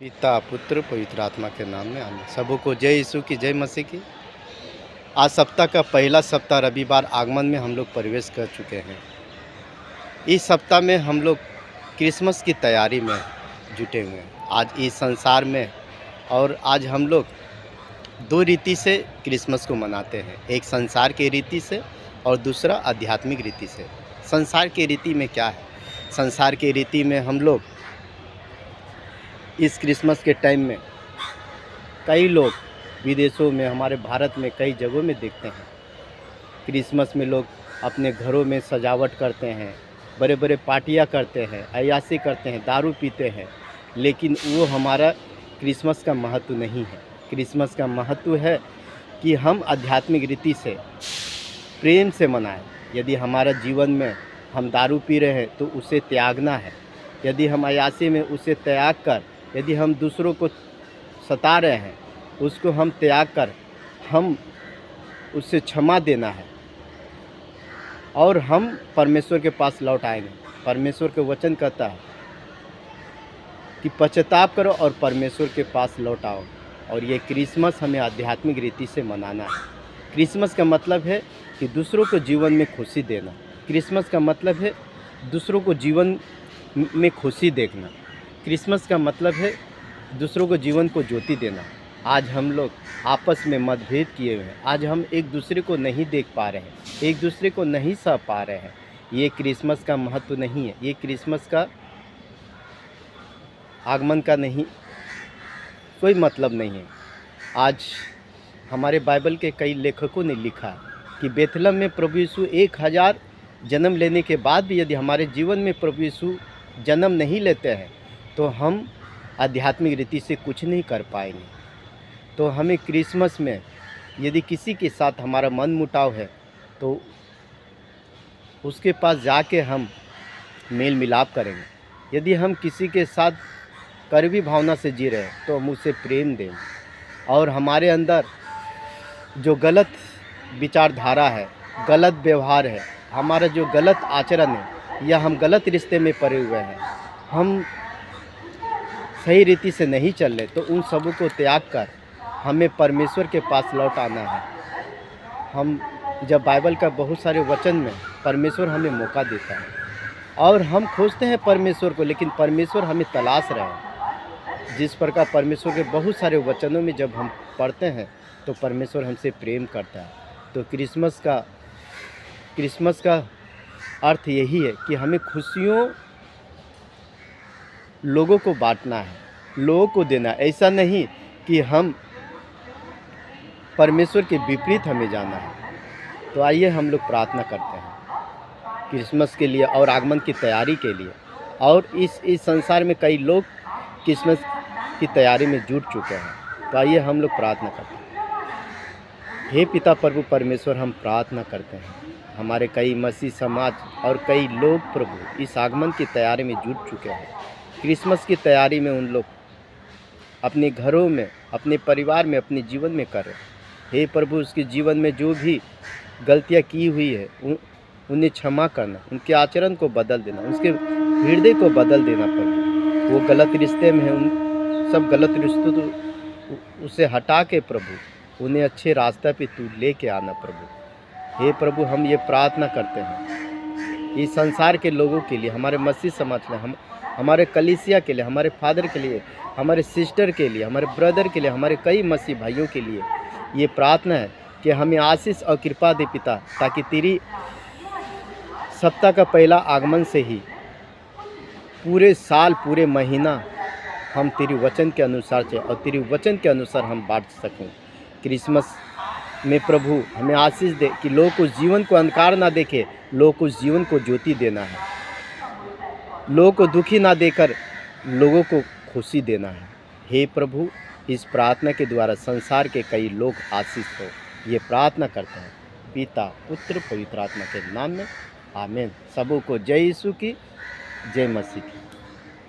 पिता पुत्र पवित्र आत्मा के नाम में आमीन। सबों को जय यीशु की, जय मसीह की। आज सप्ताह का पहला सप्ताह रविवार आगमन में हम लोग प्रवेश कर चुके हैं। इस सप्ताह में हम लोग क्रिसमस की तैयारी में जुटे हुए हैं। आज इस संसार में और आज हम लोग दो रीति से क्रिसमस को मनाते हैं, एक संसार के रीति से और दूसरा आध्यात्मिक रीति से। संसार के रीति में क्या है? संसार के रीति में हम लोग इस क्रिसमस के टाइम में कई लोग विदेशों में, हमारे भारत में कई जगहों में देखते हैं। क्रिसमस में लोग अपने घरों में सजावट करते हैं, बड़े बड़े पार्टियां करते हैं, अय्याशी करते हैं, दारू पीते हैं, लेकिन वो हमारा क्रिसमस का महत्व नहीं है। क्रिसमस का महत्व है कि हम आध्यात्मिक रीति से प्रेम से मनाएं। यदि हमारा जीवन में हम दारू पी रहे हैं तो उसे त्यागना है। यदि हम अय्याशी में उसे त्याग कर, यदि हम दूसरों को सता रहे हैं उसको हम त्याग कर हम उससे क्षमा देना है और हम परमेश्वर के पास लौट आएंगे। परमेश्वर के वचन कहता है कि पश्चाताप करो और परमेश्वर के पास लौट आओ। और ये क्रिसमस हमें आध्यात्मिक रीति से मनाना है। क्रिसमस का मतलब है कि दूसरों को जीवन में खुशी देना। क्रिसमस का मतलब है दूसरों को जीवन में खुशी देखना। क्रिसमस का मतलब है दूसरों को जीवन को ज्योति देना। आज हम लोग आपस में मतभेद किए हुए हैं। आज हम एक दूसरे को नहीं देख पा रहे हैं, एक दूसरे को नहीं सह पा रहे हैं। ये क्रिसमस का महत्व नहीं है, ये क्रिसमस का आगमन का नहीं, कोई मतलब नहीं है। आज हमारे बाइबल के कई लेखकों ने लिखा कि बेथलम में प्रभु यीशु 1000 जन्म लेने के बाद भी यदि हमारे जीवन में प्रभु यीशु जन्म नहीं लेते हैं तो हम आध्यात्मिक रीति से कुछ नहीं कर पाएंगे। तो हमें क्रिसमस में यदि किसी के साथ हमारा मन मुटाव है तो उसके पास जाके हम मेल मिलाप करेंगे। यदि हम किसी के साथ करीबी भावना से जी रहे हैं तो हम उसे प्रेम दें। और हमारे अंदर जो गलत विचारधारा है, गलत व्यवहार है, हमारा जो गलत आचरण है या हम गलत रिश्ते में पड़े हुए हैं, हम सही रीति से नहीं चल रहे, तो उन सबों को त्याग कर हमें परमेश्वर के पास लौट आना है। हम जब बाइबल का बहुत सारे वचन में परमेश्वर हमें मौका देता है और हम खोजते हैं परमेश्वर को, लेकिन परमेश्वर हमें तलाश रहे हैं। जिस प्रकार परमेश्वर के बहुत सारे वचनों में जब हम पढ़ते हैं तो परमेश्वर हमसे प्रेम करता है। तो क्रिसमस का अर्थ यही है कि हमें खुशियों लोगों को बांटना है, लोगों को देना। ऐसा नहीं कि हम परमेश्वर के विपरीत हमें जाना है। तो आइए हम लोग प्रार्थना करते हैं क्रिसमस के लिए और आगमन की तैयारी के लिए। और इस संसार में कई लोग क्रिसमस की तैयारी में जुट चुके हैं। तो आइए हम लोग प्रार्थना करते हैं। हे पिता प्रभु परमेश्वर, हम प्रार्थना करते हैं हमारे कई मसीह समाज और कई लोग प्रभु इस आगमन की तैयारी में जुट चुके हैं। क्रिसमस की तैयारी में उन लोग अपने घरों में, अपने परिवार में, अपने जीवन में कर रहे हैं। हे प्रभु, उसके जीवन में जो भी गलतियां की हुई है उन्हें क्षमा करना, उनके आचरण को बदल देना, उसके हृदय को बदल देना प्रभु। वो गलत रिश्ते में है, उन सब गलत रिश्तों तो उसे हटा के प्रभु उन्हें अच्छे रास्ते पे तू लेके आना प्रभु। हे प्रभु, हम ये प्रार्थना करते हैं इस संसार के लोगों के लिए, हमारे मसीह समाज में, हमारे कलीसिया के लिए, हमारे फादर के लिए, हमारे सिस्टर के लिए, हमारे ब्रदर के लिए, हमारे कई मसीह भाइयों के लिए ये प्रार्थना है कि हमें आशीष और कृपा दे पिता, ताकि तेरी सप्ताह का पहला आगमन से ही पूरे साल, पूरे महीना हम तेरी वचन के अनुसार चले और तेरी वचन के अनुसार हम बांट सकें। क्रिसमस में प्रभु हमें आशीष दे कि लोगों को जीवन को अंधकार ना देखे, लोगों को जीवन को ज्योति देना है, लोगों को दुखी ना देकर लोगों को खुशी देना है। हे प्रभु, इस प्रार्थना के द्वारा संसार के कई लोग आशीष हो, ये प्रार्थना करते हैं पिता पुत्र पवित्र आत्मा के नाम में, आमीन। सबों को जय यीशु की, जय मसीह की।